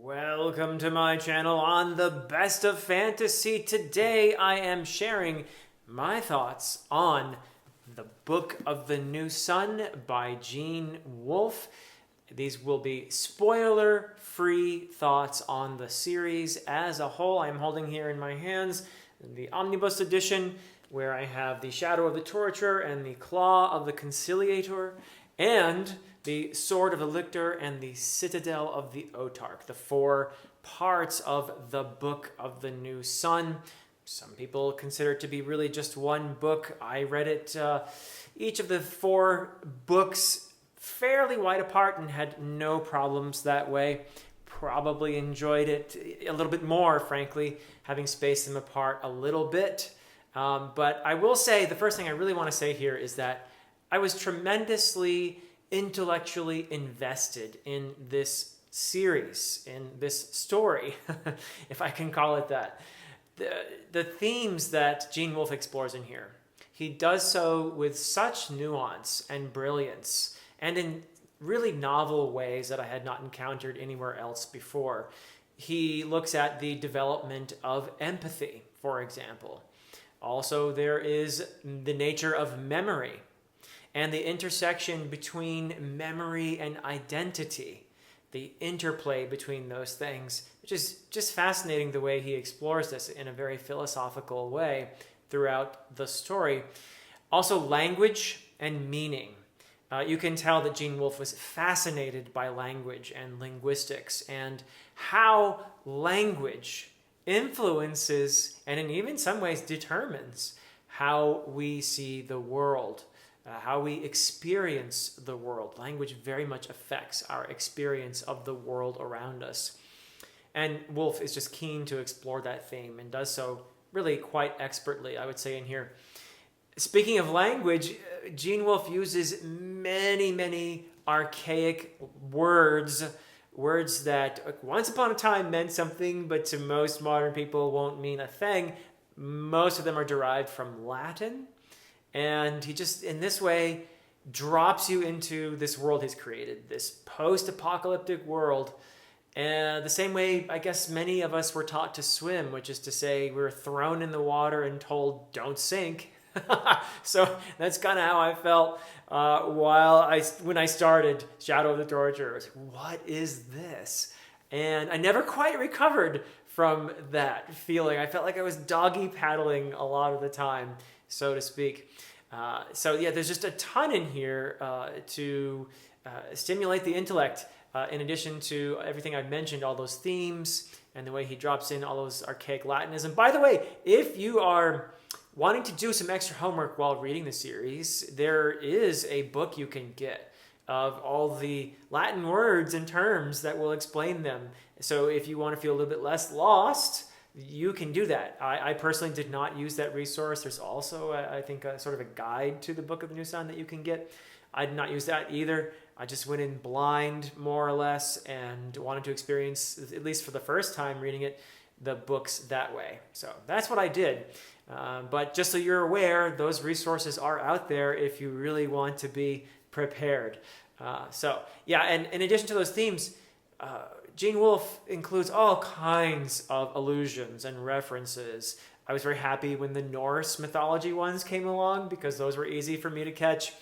Welcome to my channel on the best of fantasy. Today I am sharing my thoughts on the Book of the New Sun by Gene Wolfe. These will be spoiler-free thoughts on the series as a whole. I'm holding here in my hands the Omnibus Edition, where I have the Shadow of the Torturer and the Claw of the Conciliator, and the Sword of the Lictor and the Citadel of the Autarch, the four parts of the Book of the New Sun. Some people consider it to be really just one book. I read it, each of the four books fairly wide apart and had no problems that way. Probably enjoyed it a little bit more, frankly, having spaced them apart a little bit. But I will say, the first thing I really want to say here is that I was tremendously intellectually invested in this series, in this story, if I can call it that. The themes that Gene Wolfe explores in here, he does so with such nuance and brilliance, and in really novel ways that I had not encountered anywhere else before. He looks at the development of empathy, for example. Also, there is the nature of memory and the intersection between memory and identity, the interplay between those things, which is just fascinating the way he explores this in a very philosophical way throughout the story. Also, language and meaning. You can tell that Gene Wolfe was fascinated by language and linguistics and how language influences and in even some ways determines how we see the world. How we experience the world. Language very much affects our experience of the world around us. And Wolfe is just keen to explore that theme and does so really quite expertly, I would say, in here. Speaking of language, Gene Wolfe uses many archaic words that once upon a time meant something, but to most modern people won't mean a thing. Most of them are derived from Latin. And he just, in this way, drops you into this world he's created, this post-apocalyptic world. And the same way, I guess, many of us were taught to swim, which is to say we were thrown in the water and told, don't sink. So that's kind of how I felt when I started Shadow of the Torturer. I was like, what is this? And I never quite recovered from that feeling. I felt like I was doggy paddling a lot of the time, so to speak. So yeah, there's just a ton in here to stimulate the intellect, in addition to everything I've mentioned, all those themes and the way he drops in all those archaic Latinism. By the way, if you are wanting to do some extra homework while reading the series, there is a book you can get of all the Latin words and terms that will explain them. So if you want to feel a little bit less lost, you can do that. I personally did not use that resource. There's also, I think, sort of a guide to the Book of the New Sun that you can get. I did not use that either. I just went in blind, more or less, and wanted to experience, at least for the first time reading it, the books that way. So that's what I did. But just so you're aware, those resources are out there if you really want to be prepared. So yeah, and in addition to those themes, Gene Wolfe includes all kinds of allusions and references. I was very happy when the Norse mythology ones came along because those were easy for me to catch.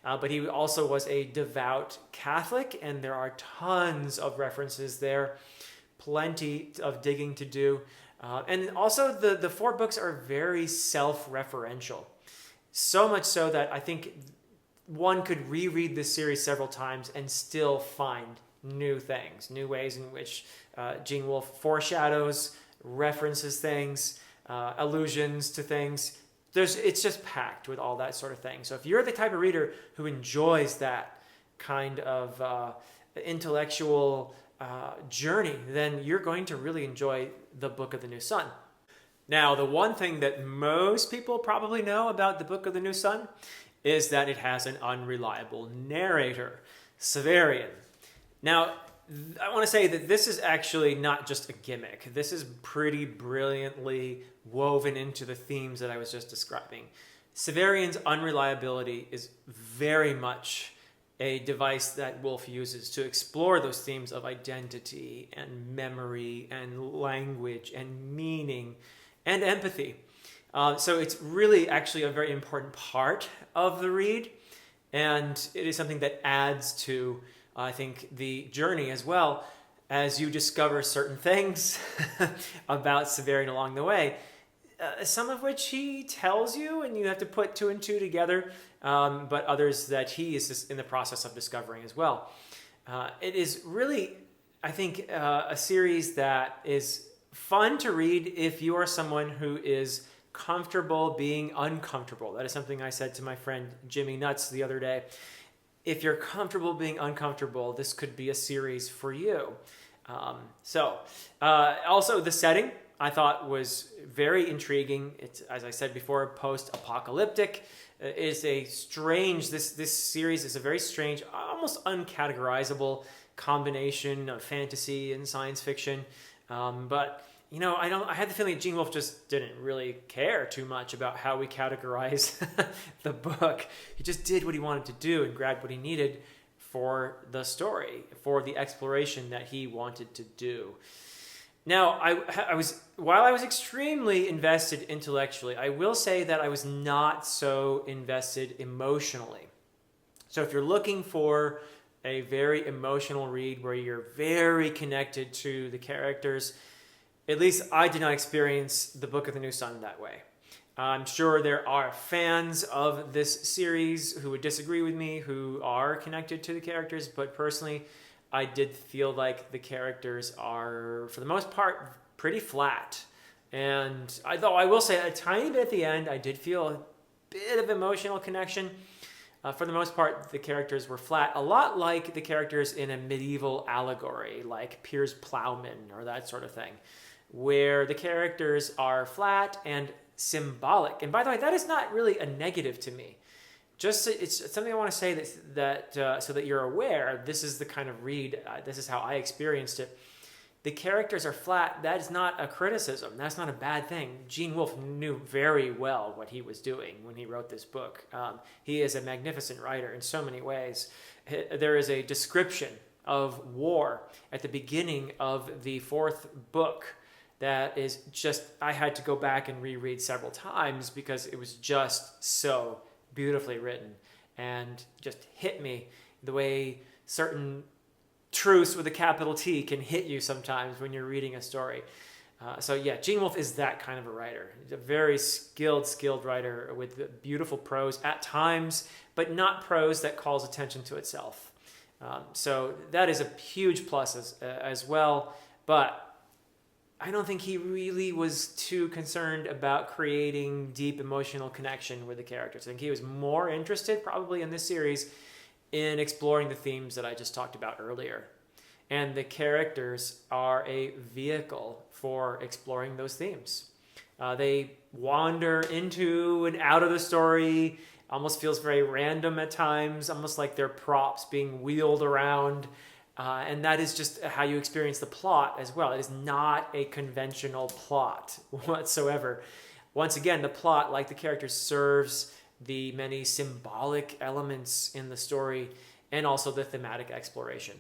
But he also was a devout Catholic, and there are tons of references there. Plenty of digging to do. And also the four books are very self-referential. So much so that I think one could reread this series several times and still find new things, new ways in which Gene Wolfe foreshadows, references things, allusions to things. It's just packed with all that sort of thing. So if you're the type of reader who enjoys that kind of intellectual journey, then you're going to really enjoy the Book of the New Sun. Now, the one thing that most people probably know about the Book of the New Sun is that it has an unreliable narrator, Severian. Now, I want to say that this is actually not just a gimmick. This is pretty brilliantly woven into the themes that I was just describing. Severian's unreliability is very much a device that Wolfe uses to explore those themes of identity and memory and language and meaning and empathy. So it's really actually a very important part of the read, and it is something that adds to, I think, the journey as well, as you discover certain things about Severian along the way, some of which he tells you and you have to put two and two together, but others that he is just in the process of discovering as well. It is really, I think, a series that is fun to read if you are someone who is comfortable being uncomfortable. That is something I said to my friend Jimmy Nuts the other day. If you're comfortable being uncomfortable, this could be a series for you. Also the setting I thought was very intriguing. It's, as I said before, post-apocalyptic. It's a strange, this series is a very strange, almost uncategorizable combination of fantasy and science fiction. But I had the feeling that Gene Wolfe just didn't really care too much about how we categorize the book. He just did what he wanted to do and grabbed what he needed for the story, for the exploration that he wanted to do. Now, while I was extremely invested intellectually, I will say that I was not so invested emotionally. So if you're looking for a very emotional read where you're very connected to the characters, at least I did not experience the Book of the New Sun that way. I'm sure there are fans of this series who would disagree with me, who are connected to the characters, but personally, I did feel like the characters are, for the most part, pretty flat. And though I will say a tiny bit at the end, I did feel a bit of emotional connection. For the most part, the characters were flat, a lot like the characters in a medieval allegory, like Piers Plowman or that sort of thing, where the characters are flat and symbolic. And by the way, that is not really a negative to me. It's something I want to say that so that you're aware, this is the kind of read, this is how I experienced it. The characters are flat. That is not a criticism. That's not a bad thing. Gene Wolfe knew very well what he was doing when he wrote this book. He is a magnificent writer in so many ways. There is a description of war at the beginning of the fourth book that is just, I had to go back and reread several times because it was just so beautifully written and just hit me the way certain truths with a capital T can hit you sometimes when you're reading a story. Gene Wolfe is that kind of a writer. He's a very skilled writer with beautiful prose at times, but not prose that calls attention to itself. So that is a huge plus as well. But I don't think he really was too concerned about creating deep emotional connection with the characters. I think he was more interested, probably in this series, in exploring the themes that I just talked about earlier. And the characters are a vehicle for exploring those themes. They wander into and out of the story, almost feels very random at times, almost like they're props being wheeled around. And that is just how you experience the plot as well. It is not a conventional plot whatsoever. Once again, the plot, like the characters, serves the many symbolic elements in the story and also the thematic exploration.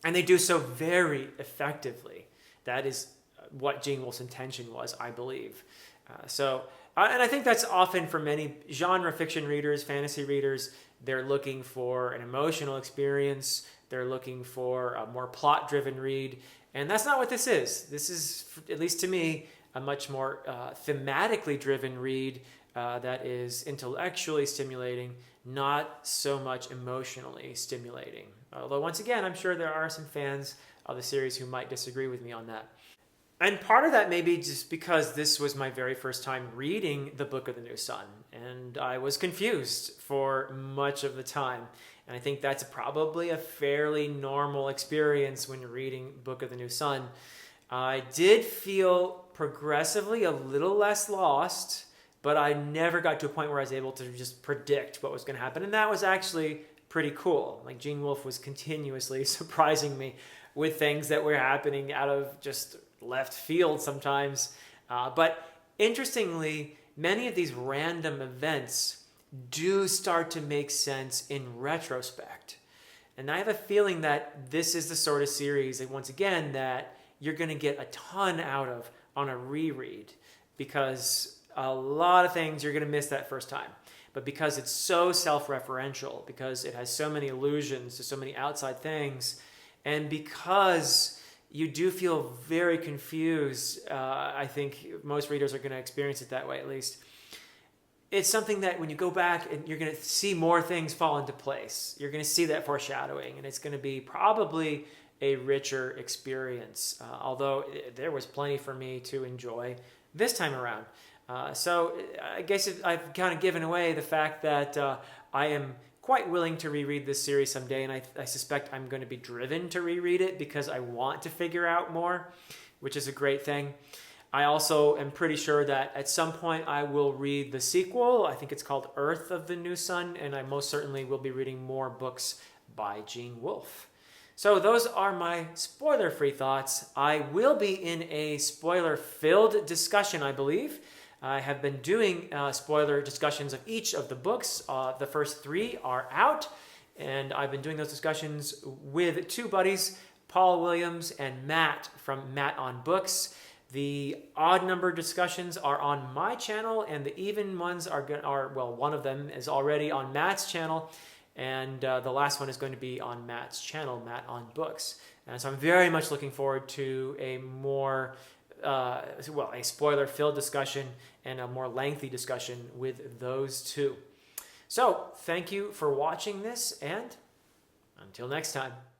And they do so very effectively. That is what Gene Wolfe's intention was, I believe. And I think that's often for many genre fiction readers, fantasy readers, they're looking for an emotional experience. They're looking for a more plot-driven read. And that's not what this is. This is, at least to me, a much more thematically driven read that is intellectually stimulating, not so much emotionally stimulating. Although, once again, I'm sure there are some fans of the series who might disagree with me on that. And part of that may be just because this was my very first time reading the Book of the New Sun, and I was confused for much of the time. And I think that's probably a fairly normal experience when you're reading Book of the New Sun. I did feel progressively a little less lost, but I never got to a point where I was able to just predict what was going to happen. And that was actually pretty cool. Like, Gene Wolfe was continuously surprising me with things that were happening out of just left field sometimes. But interestingly, many of these random events do start to make sense in retrospect. And I have a feeling that this is the sort of series, that once again, that you're going to get a ton out of on a reread, because a lot of things you're going to miss that first time. But because it's so self-referential, because it has so many allusions to so many outside things, and because you do feel very confused, I think most readers are going to experience it that way at least. It's something that when you go back, and you're going to see more things fall into place. You're going to see that foreshadowing, and it's going to be probably a richer experience, although there was plenty for me to enjoy this time around. So I guess I've kind of given away the fact that I am quite willing to reread this series someday, and I suspect I'm going to be driven to reread it because I want to figure out more, which is a great thing. I also am pretty sure that at some point I will read the sequel. I think it's called Earth of the New Sun, and I most certainly will be reading more books by Gene Wolfe. So those are my spoiler-free thoughts. I will be in a spoiler-filled discussion, I believe. I have been doing spoiler discussions of each of the books. The first 3 are out, and I've been doing those discussions with 2 buddies, Paul Williams and Matt from Matt on Books. The odd number discussions are on my channel, and the even ones are well, one of them is already on Matt's channel, and the last one is going to be on Matt's channel, Matt on Books. And so I'm very much looking forward to a more, a spoiler-filled discussion and a more lengthy discussion with those 2. So thank you for watching this, and until next time.